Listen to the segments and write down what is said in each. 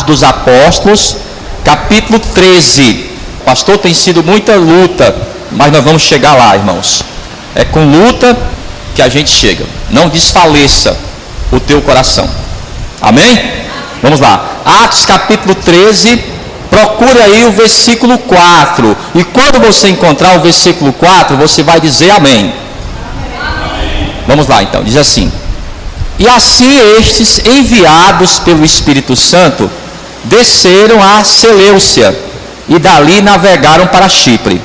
dos Apóstolos, capítulo 13. Pastor, tem sido muita luta, mas nós vamos chegar lá, irmãos. É com luta que a gente chega. Não desfaleça o teu coração. Amém? Vamos lá. Atos capítulo 13. Procure aí o versículo 4. E quando você encontrar o versículo 4, você vai dizer amém. Vamos lá então. Diz assim: e assim estes, enviados pelo Espírito Santo, desceram a Seleucia e dali navegaram para Chipre.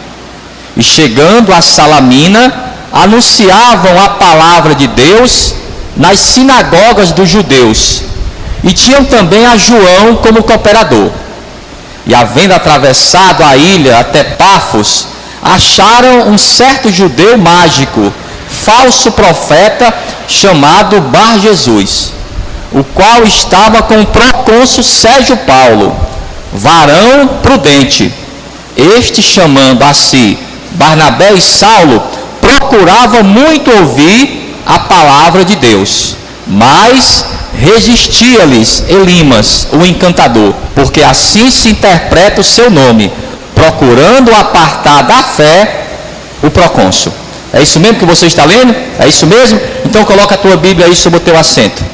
E chegando a Salamina, anunciavam a palavra de Deus nas sinagogas dos judeus. E tinham também a João como cooperador. E havendo atravessado a ilha até Pafos, acharam um certo judeu mágico, falso profeta, chamado Bar Jesus, o qual estava com o procônsul Sérgio Paulo, varão prudente. Este, chamando a si Barnabé e Saulo, procurava muito ouvir a palavra de Deus, mas resistia-lhes Elimas, o encantador, porque assim se interpreta o seu nome, procurando apartar da fé o procônsul. É isso mesmo que você está lendo? É isso mesmo? Então coloca a tua Bíblia aí sobre o teu assento.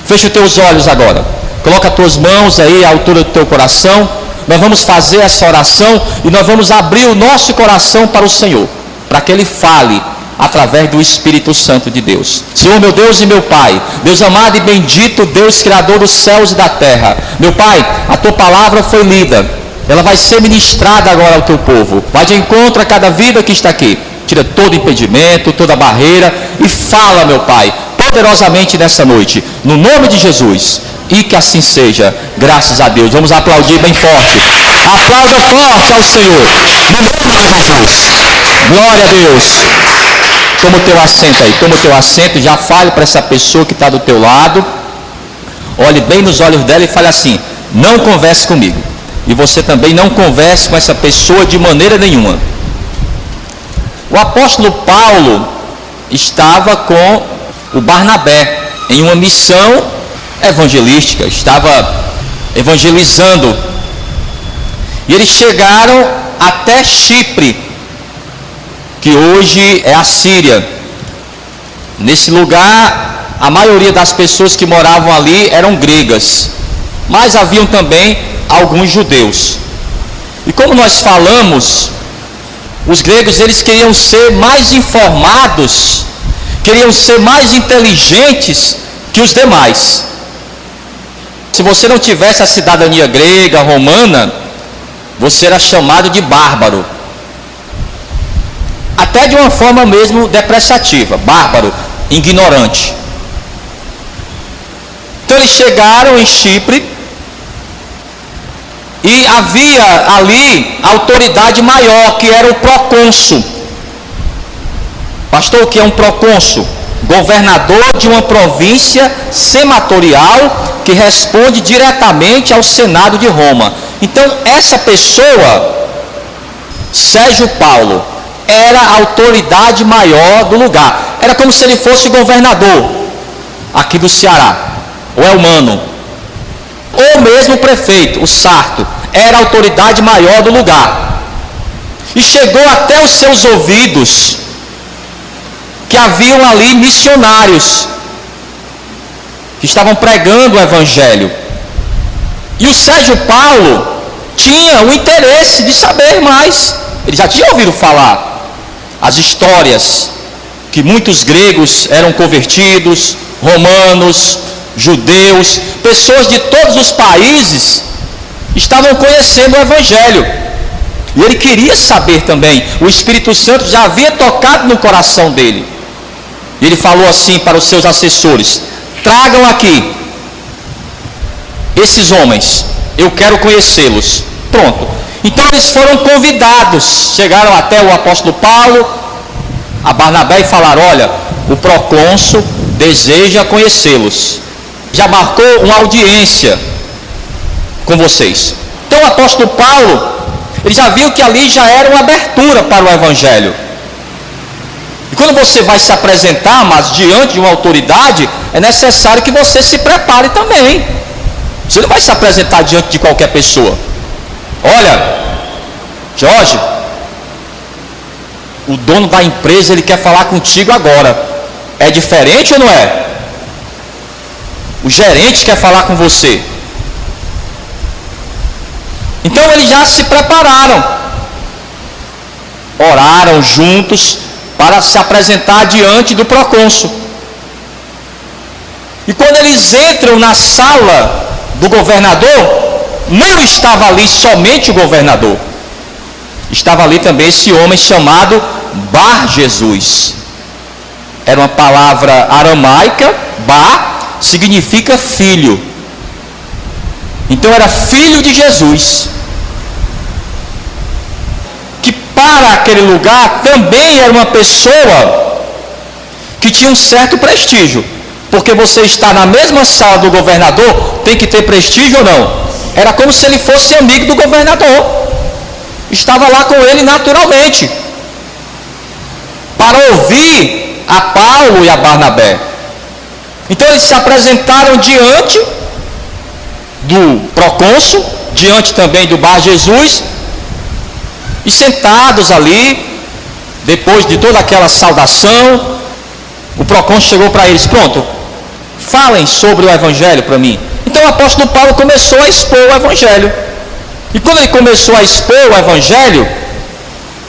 Fecha os teus olhos agora. Coloca as tuas mãos aí à altura do teu coração. Nós vamos fazer essa oração e nós vamos abrir o nosso coração para o Senhor, para que Ele fale através do Espírito Santo de Deus. Senhor, meu Deus e meu Pai, Deus amado e bendito, Deus Criador dos céus e da terra. Meu Pai, a tua palavra foi lida, ela vai ser ministrada agora ao teu povo. Vai de encontro a cada vida que está aqui. Tira todo impedimento, toda barreira e fala, meu Pai, poderosamente nessa noite, no nome de Jesus. E que assim seja, graças a Deus. Vamos aplaudir bem forte. Aplauda forte ao Senhor, no nome de Jesus. Glória a Deus. Toma o teu assento aí, toma o teu assento. Já fale para essa pessoa que está do teu lado. Olhe bem nos olhos dela e fale assim: não converse comigo. E você também não converse com essa pessoa de maneira nenhuma. O apóstolo Paulo estava com o Barnabé em uma missão evangelística, estava evangelizando. E eles chegaram até Chipre, que hoje é a Síria. Nesse lugar, a maioria das pessoas que moravam ali eram gregas, mas haviam também alguns judeus. E como nós falamos, os gregos, eles queriam ser mais informados, queriam ser mais inteligentes que os demais. Se você não tivesse a cidadania grega, romana, você era chamado de bárbaro. Até de uma forma mesmo depreciativa, bárbaro, ignorante. Então eles chegaram em Chipre e havia ali a autoridade maior, que era o procônsul. Pastor, o que é um procônsul? Governador de uma província senatorial que responde diretamente ao Senado de Roma. Então essa pessoa, Sérgio Paulo, era a autoridade maior do lugar. Era como se ele fosse governador aqui do Ceará, o Elmano, ou mesmo o prefeito, o Sarto, era a autoridade maior do lugar. E chegou até os seus ouvidos que haviam ali missionários que estavam pregando o Evangelho. E o Sérgio Paulo tinha o interesse de saber mais. Ele já tinha ouvido falar as histórias que muitos gregos eram convertidos, romanos, judeus, pessoas de todos os países estavam conhecendo o Evangelho. E ele queria saber também. O Espírito Santo já havia tocado no coração dele. E ele falou assim para os seus assessores: tragam aqui esses homens, eu quero conhecê-los. Pronto. Então eles foram convidados, chegaram até o apóstolo Paulo, a Barnabé, e falaram: olha, o procônsul deseja conhecê-los, já marcou uma audiência com vocês. Então o apóstolo Paulo, ele já viu que ali já era uma abertura para o Evangelho. E quando você vai se apresentar, mas diante de uma autoridade, é necessário que você se prepare também. Você não vai se apresentar diante de qualquer pessoa. Olha, Jorge, o dono da empresa, ele quer falar contigo agora. É diferente ou não é? O gerente quer falar com você. Então eles já se prepararam, oraram juntos para se apresentar diante do procônsul. E quando eles entram na sala do governador, não estava ali somente o governador, estava ali também esse homem chamado Bar Jesus. Era uma palavra aramaica, Bar significa filho. Então era filho de Jesus, que para aquele lugar também era uma pessoa que tinha um certo prestígio, porque você está na mesma sala do governador, tem que ter prestígio ou não? Era como se ele fosse amigo do governador, estava lá com ele naturalmente, para ouvir a Paulo e a Barnabé. Então eles se apresentaram diante do procônsul, diante também do Bar Jesus, e sentados ali, depois de toda aquela saudação, o procônsul chegou para eles: pronto, falem sobre o evangelho para mim. Então o apóstolo Paulo começou a expor o evangelho. E quando ele começou a expor o evangelho,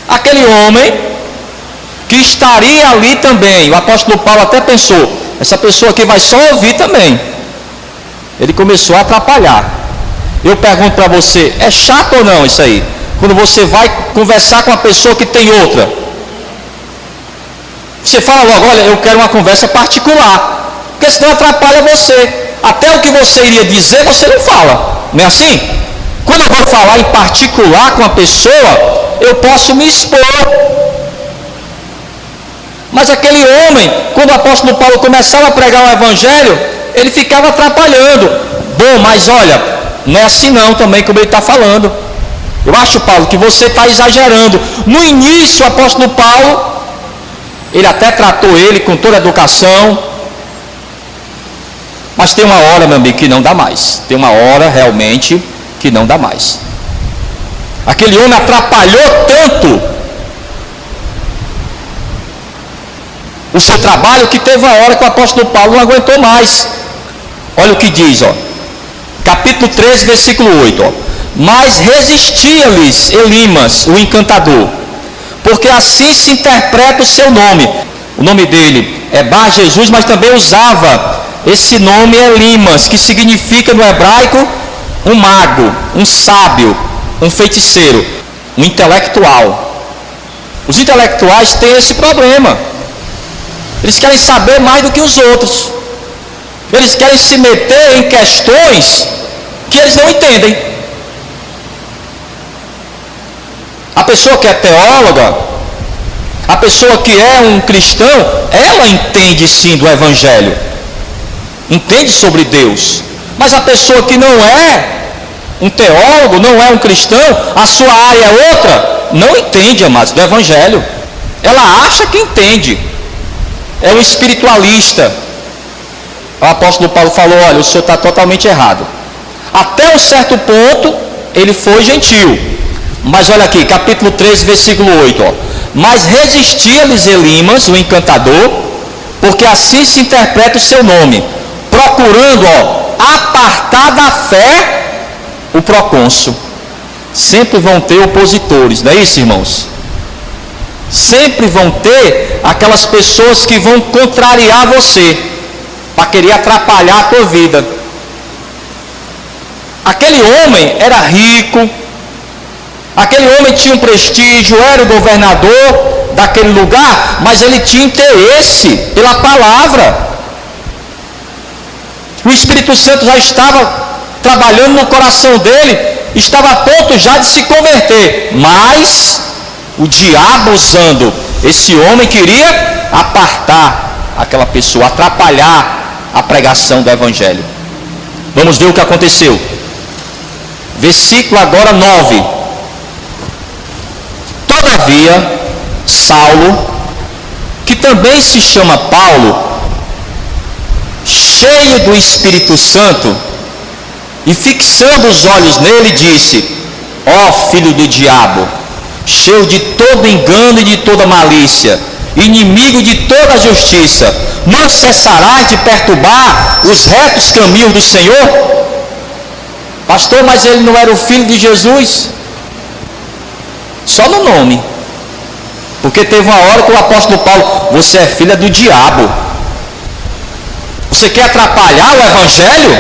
aquele homem que estaria ali também, o apóstolo Paulo até pensou: essa pessoa aqui vai só ouvir também. Ele começou a atrapalhar. Eu pergunto para você, é chato ou não isso aí? Quando você vai conversar com uma pessoa que tem outra, você fala logo: olha, eu quero uma conversa particular, porque senão atrapalha você. Até o que você iria dizer, você não fala, não é assim? Quando eu vou falar em particular com uma pessoa, eu posso me expor. Mas aquele homem, quando o apóstolo Paulo começava a pregar o evangelho, ele ficava atrapalhando. Bom, mas olha, não é assim não também como ele está falando. Eu acho, Paulo, que você está exagerando. No início, o apóstolo Paulo, ele até tratou ele com toda a educação. Mas tem uma hora, meu amigo, que não dá mais. Tem uma hora realmente que não dá mais. Aquele homem atrapalhou tanto o seu trabalho que teve uma hora que o apóstolo Paulo não aguentou mais. Olha o que diz, ó, capítulo 13, versículo 8, ó. Mas resistia-lhes Elimas, o encantador, porque assim se interpreta o seu nome. O nome dele é Bar Jesus, mas também usava esse nome Elimas, que significa no hebraico um mago, um sábio, um feiticeiro, um intelectual. Os intelectuais têm esse problema. Eles querem saber mais do que os outros. Eles querem se meter em questões que eles não entendem. A pessoa que é teóloga, a pessoa que é um cristão, ela entende sim do evangelho, entende sobre Deus. Mas a pessoa que não é um teólogo, não é um cristão, a sua área é outra, não entende, amados, do evangelho. Ela acha que entende, é um espiritualista. O apóstolo Paulo falou: olha, o senhor está totalmente errado. Até um certo ponto ele foi gentil, mas olha aqui, capítulo 13, versículo 8, ó. Mas resistia-lhes Elimas, o encantador, porque assim se interpreta o seu nome, procurando, ó, apartar da fé o procônsul. Sempre vão ter opositores, não é isso, irmãos? Sempre vão ter aquelas pessoas que vão contrariar você, para querer atrapalhar a tua vida. Aquele homem era rico, aquele homem tinha um prestígio, era o governador daquele lugar, mas ele tinha interesse pela palavra. O Espírito Santo já estava trabalhando no coração dele, estava a ponto já de se converter, mas o diabo, usando esse homem, queria apartar aquela pessoa, atrapalhar a pregação do evangelho. Vamos ver o que aconteceu. Versículo agora 9. Todavia, Saulo, que também se chama Paulo, cheio do Espírito Santo, e fixando os olhos nele, disse: ó filho do diabo, cheio de todo engano e de toda malícia, inimigo de toda a justiça, não cessarás de perturbar os retos caminhos do Senhor? Pastor, mas ele não era o filho de Jesus? Só no nome. Porque teve uma hora que o apóstolo Paulo: você é filha do diabo. Você quer atrapalhar o evangelho?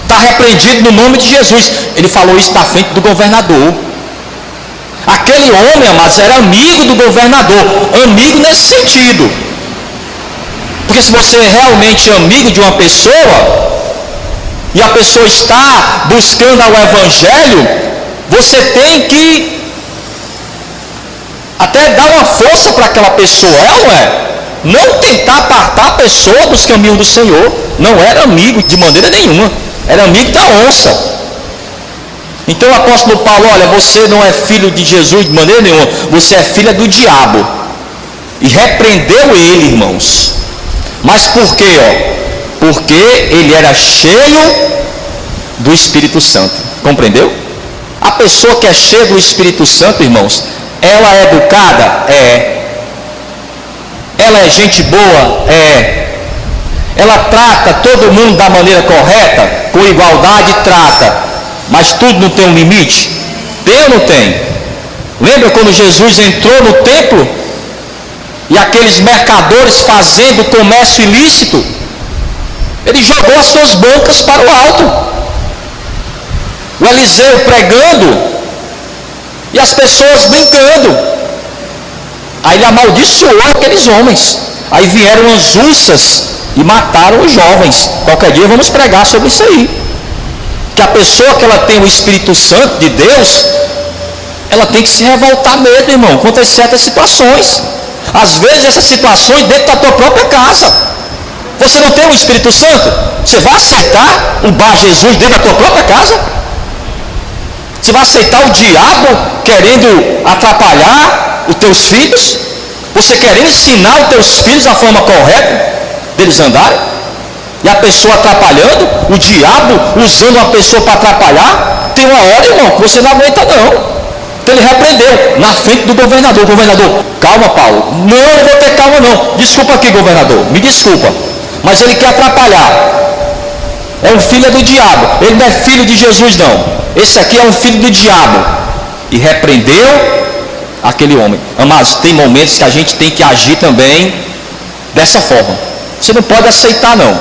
Está repreendido no nome de Jesus. Ele falou isso na frente do governador. Aquele homem, amados, era amigo do governador. Amigo nesse sentido. Porque se você é realmente amigo de uma pessoa, e a pessoa está buscando ao evangelho, você tem que até dar uma força para aquela pessoa, é ou não é? Não tentar apartar a pessoa dos caminhos do Senhor. Não era amigo de maneira nenhuma, era amigo da onça. Então o apóstolo Paulo: olha, você não é filho de Jesus de maneira nenhuma, você é filha do diabo. E repreendeu ele, irmãos. Mas por quê? Porque ele era cheio do Espírito Santo. Compreendeu? A pessoa que é cheia do Espírito Santo, irmãos, ela é educada? É. Ela é gente boa? É. Ela trata todo mundo da maneira correta? Com igualdade trata. Mas tudo não tem um limite? Tem ou não tem? Lembra quando Jesus entrou no templo e aqueles mercadores fazendo comércio ilícito? Ele jogou as suas bocas para o alto. O Eliseu pregando e as pessoas brincando. Aí ele amaldiçoou aqueles homens. Aí vieram as ursas e mataram os jovens. Qualquer dia vamos pregar sobre isso aí. Que a pessoa que ela tem o Espírito Santo de Deus, ela tem que se revoltar mesmo, irmão, contra certas situações. Às vezes essas situações dentro da tua própria casa. Você não tem o Espírito Santo? Você vai aceitar o Bar Jesus dentro da tua própria casa? Você vai aceitar o diabo querendo atrapalhar os teus filhos? Você querendo ensinar os teus filhos a forma correta deles andarem? E a pessoa atrapalhando? O diabo usando uma pessoa para atrapalhar? Tem uma hora, irmão, que você não aguenta não. Então ele repreendeu na frente do governador. Governador: calma, Paulo. Não, eu vou ter calma não. Desculpa aqui, governador, me desculpa, mas ele quer atrapalhar. É um filho do diabo. Ele não é filho de Jesus não. Esse aqui é um filho do diabo. E repreendeu aquele homem. Amados, tem momentos que a gente tem que agir também dessa forma. Você não pode aceitar não.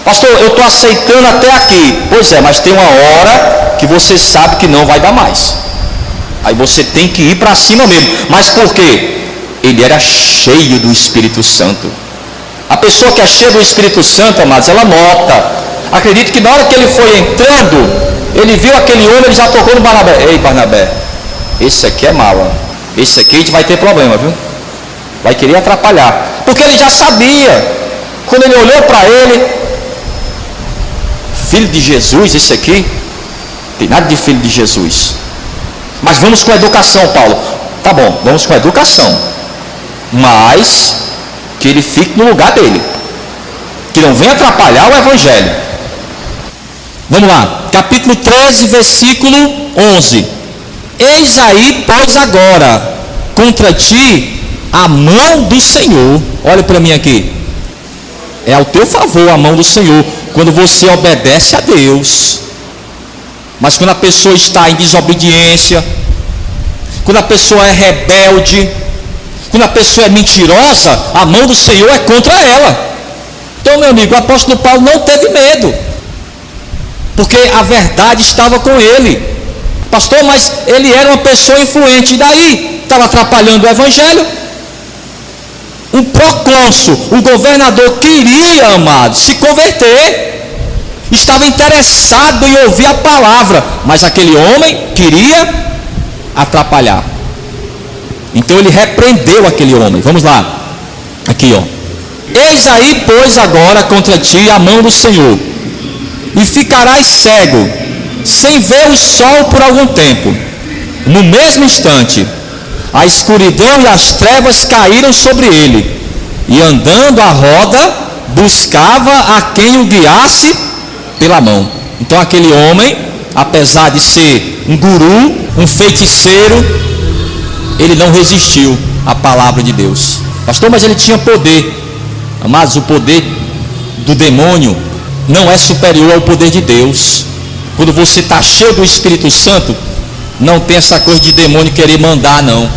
Pastor, eu estou aceitando até aqui. Pois é, mas tem uma hora que você sabe que não vai dar mais. Aí você tem que ir para cima mesmo. Mas por quê? Ele era cheio do Espírito Santo. A pessoa que é cheia do Espírito Santo, amados, ela nota. Acredito que na hora que ele foi entrando, ele viu aquele homem, ele já tocou no Barnabé. Ei, Barnabé, esse aqui é mau. Esse aqui a gente vai ter problema, viu? Vai querer atrapalhar. Porque ele já sabia. Quando ele olhou para ele: filho de Jesus, esse aqui? Tem nada de filho de Jesus. Mas vamos com a educação, Paulo. Tá bom, vamos com a educação. Mas que ele fique no lugar dele. Que não venha atrapalhar o evangelho. Vamos lá, capítulo 13, versículo 11. Eis aí, pois, agora contra ti a mão do Senhor. Olha para mim aqui. É ao teu favor a mão do Senhor, quando você obedece a Deus. Mas quando a pessoa está em desobediência, quando a pessoa é rebelde, quando a pessoa é mentirosa, a mão do Senhor é contra ela. Então, meu amigo, o apóstolo Paulo não teve medo, porque a verdade estava com ele. Pastor, mas ele era uma pessoa influente, e daí? Estava atrapalhando o evangelho. Um procônsul, um governador queria, amado, se converter, estava interessado em ouvir a palavra, mas aquele homem queria atrapalhar. Então ele repreendeu aquele homem. Vamos lá, aqui ó. Eis aí, pois, agora contra ti a mão do Senhor, e ficarás cego, sem ver o sol por algum tempo. No mesmo instante, a escuridão e as trevas caíram sobre ele, e andando à roda, buscava a quem o guiasse pela mão. Então aquele homem, apesar de ser um guru, um feiticeiro, ele não resistiu à palavra de Deus. Pastor, mas ele tinha poder. Amados, o poder do demônio não é superior ao poder de Deus. Quando você está cheio do Espírito Santo, não tem essa coisa de demônio querer mandar, não.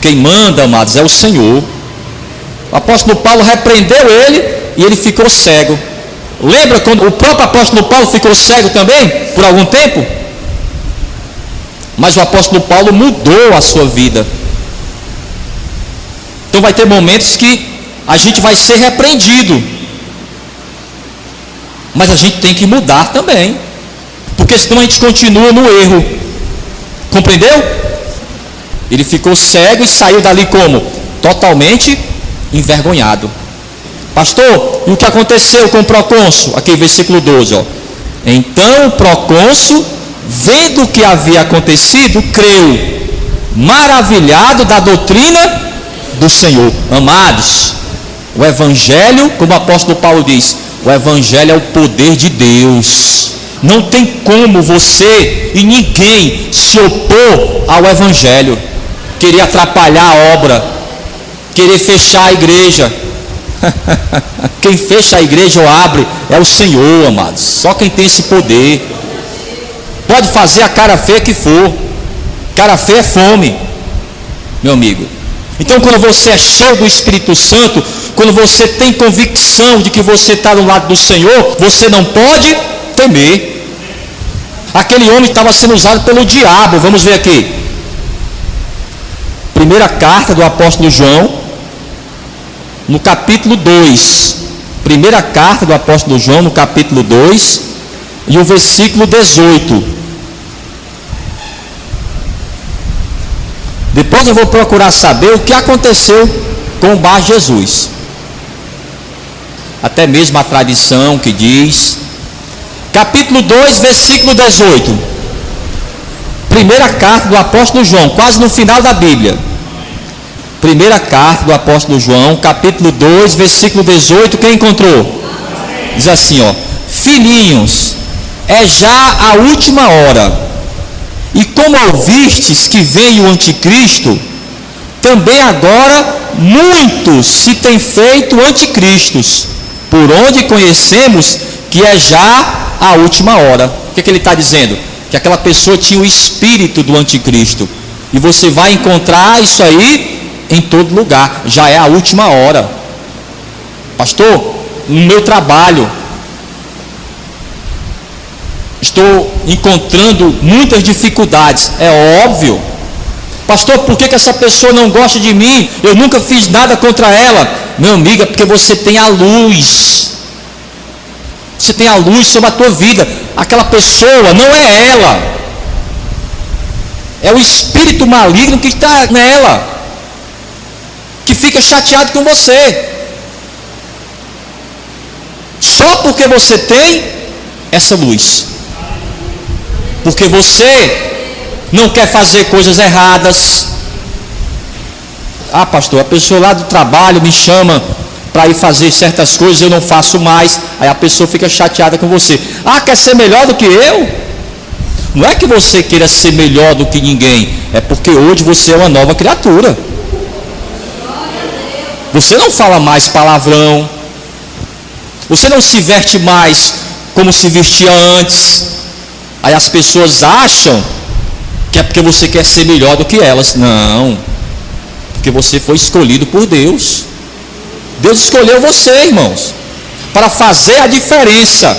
Quem manda, amados, é o Senhor. O apóstolo Paulo repreendeu ele e ele ficou cego. Lembra quando o próprio apóstolo Paulo ficou cego também, por algum tempo? Mas o apóstolo Paulo mudou a sua vida. Então vai ter momentos que a gente vai ser repreendido, mas a gente tem que mudar também, porque senão a gente continua no erro. Compreendeu? Ele ficou cego e saiu dali como? Totalmente envergonhado. Pastor, e o que aconteceu com o procônsul? Aqui versículo 12, ó. Então o procônsul, vendo o que havia acontecido, creu, maravilhado da doutrina do Senhor. Amados, o Evangelho, como o apóstolo Paulo diz, o Evangelho é o poder de Deus. Não tem como você e ninguém se opor ao Evangelho, querer atrapalhar a obra, querer fechar a igreja. Quem fecha a igreja ou abre é o Senhor, amados. Só quem tem esse poder. Pode fazer a cara feia que for. Cara feia é fome, meu amigo. Então quando você é cheio do Espírito Santo, quando você tem convicção de que você está do lado do Senhor, você não pode temer. Aquele homem estava sendo usado pelo diabo. Vamos ver aqui. Primeira carta do apóstolo João, no capítulo 2. Primeira carta do apóstolo João, no capítulo 2, e o versículo 18. Depois eu vou procurar saber o que aconteceu com o Bar Jesus. Até mesmo a tradição que diz. Capítulo 2, versículo 18. Primeira carta do apóstolo João, quase no final da Bíblia. Primeira carta do apóstolo João, capítulo 2, versículo 18, quem encontrou? Diz assim, ó: filhinhos, é já a última hora, e como ouvistes que veio o anticristo, também agora muitos se têm feito anticristos, por onde conhecemos que é já a última hora. O que ele está dizendo? Que aquela pessoa tinha o espírito do anticristo, e você vai encontrar isso aí em todo lugar. Já é a última hora. Pastor, no meu trabalho estou encontrando muitas dificuldades. É óbvio. Pastor, por que essa pessoa não gosta de mim? Eu nunca fiz nada contra ela. Meu amigo, é porque você tem a luz. Você tem a luz sobre a tua vida. Aquela pessoa não é ela, é o espírito maligno que está nela, que fica chateado com você, só porque você tem essa luz, porque você não quer fazer coisas erradas. Ah, pastor, a pessoa lá do trabalho me chama para ir fazer certas coisas, eu não faço mais. Aí a pessoa fica chateada com você. Ah, quer ser melhor do que eu? Não é que você queira ser melhor do que ninguém, é porque hoje você é uma nova criatura. Você não fala mais palavrão, você não se veste mais como se vestia antes. Aí as pessoas acham que é porque você quer ser melhor do que elas. Não, porque você foi escolhido por Deus. Deus escolheu você, irmãos, para fazer a diferença,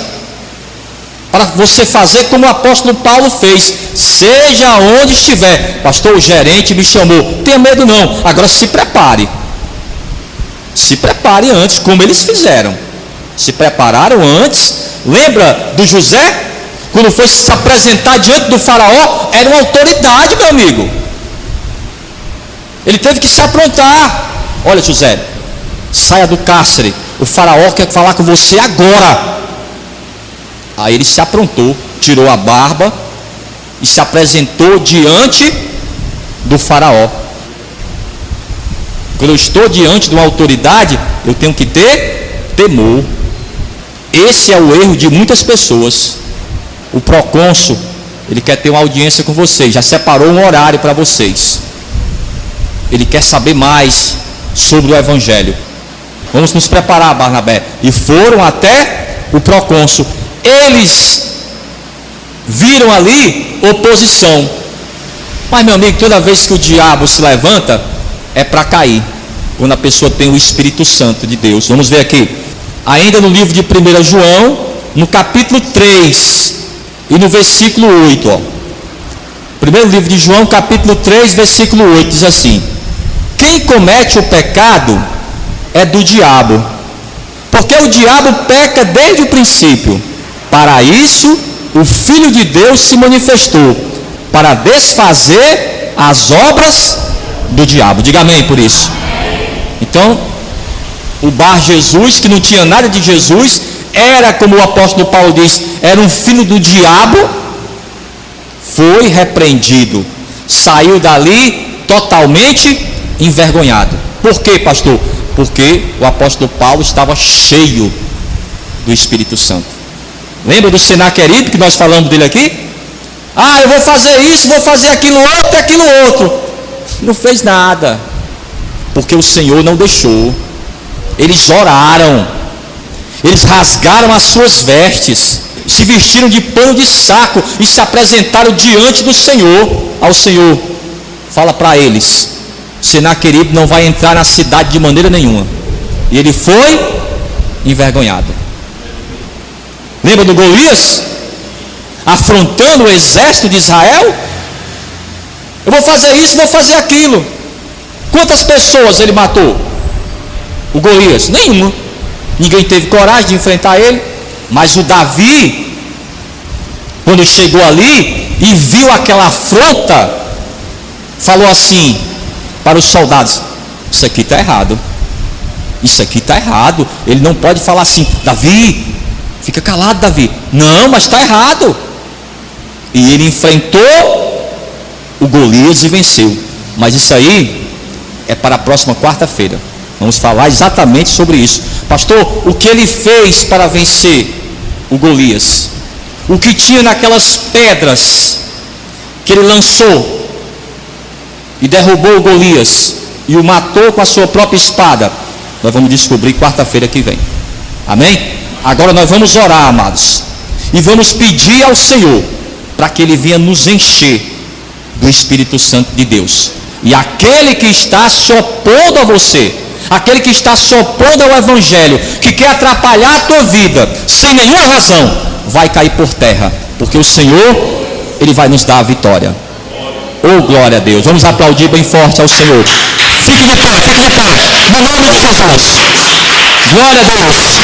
para você fazer como o apóstolo Paulo fez. Seja onde estiver. Pastor, o gerente me chamou. Tenha medo não, agora se prepare. Se prepare antes, como eles fizeram. Se prepararam antes. Lembra do José? Quando foi se apresentar diante do faraó, era uma autoridade, meu amigo. Ele teve que se aprontar. Olha, José, saia do cárcere, o faraó quer falar com você agora. Aí ele se aprontou, tirou a barba e se apresentou diante do faraó. Quando eu estou diante de uma autoridade, eu tenho que ter temor. Esse é o erro de muitas pessoas. o procônsul, ele quer ter uma audiência com vocês, já separou um horário para vocês. Ele quer saber mais sobre o evangelho. Vamos nos preparar, Barnabé. E foram até o procônsul. Eles viram ali oposição. Mas, meu amigo, toda vez que o diabo se levanta, é para cair. Quando a pessoa tem o Espírito Santo de Deus. Vamos ver aqui. Ainda no livro de 1 João, no capítulo 3 e no versículo 8. Ó. Primeiro livro de João, capítulo 3, versículo 8, diz assim: quem comete o pecado é do diabo, porque o diabo peca desde o princípio. Para isso, o Filho de Deus se manifestou, para desfazer as obras do diabo. Diga amém por isso. Então, o Bar Jesus, que não tinha nada de Jesus, era, como o apóstolo Paulo diz, era um filho do diabo, foi repreendido, saiu dali totalmente envergonhado. Por quê, pastor? Porque o apóstolo Paulo estava cheio do Espírito Santo. Lembra do Senaqueribe, que nós falamos dele aqui? Ah, eu vou fazer isso, vou fazer aquilo outro e aquilo outro. Não fez nada, porque o Senhor não deixou. Eles oraram, eles rasgaram as suas vestes, se vestiram de pano de saco e se apresentaram diante do Senhor. Ao Senhor, fala para eles: Senaqueribe não vai entrar na cidade de maneira nenhuma. E ele foi envergonhado. Lembra do Golias? Afrontando o exército de Israel? Eu vou fazer isso, vou fazer aquilo. Quantas pessoas ele matou? O Golias? Nenhuma. Ninguém teve coragem de enfrentar ele. Mas o Davi, quando chegou ali e viu aquela afronta, falou assim para os soldados: isso aqui está errado. Isso aqui está errado. Ele não pode falar assim: Davi, fica calado, Davi. Não, mas está errado. E ele enfrentou o Golias e venceu. Mas isso aí é para a próxima quarta-feira. Vamos falar exatamente sobre isso. Pastor, o que ele fez para vencer o Golias? O que tinha naquelas pedras que ele lançou e derrubou o Golias e o matou com a sua própria espada? Nós vamos descobrir quarta-feira que vem. Amém? Agora nós vamos orar, amados, e vamos pedir ao Senhor para que Ele venha nos encher do Espírito Santo de Deus. E aquele que está se opondo a você, aquele que está se opondo ao Evangelho, que quer atrapalhar a tua vida, sem nenhuma razão, vai cair por terra, porque o Senhor, Ele vai nos dar a vitória. Oh, glória a Deus. Vamos aplaudir bem forte ao Senhor. Fique de pé, no nome de Jesus. Glória a Deus.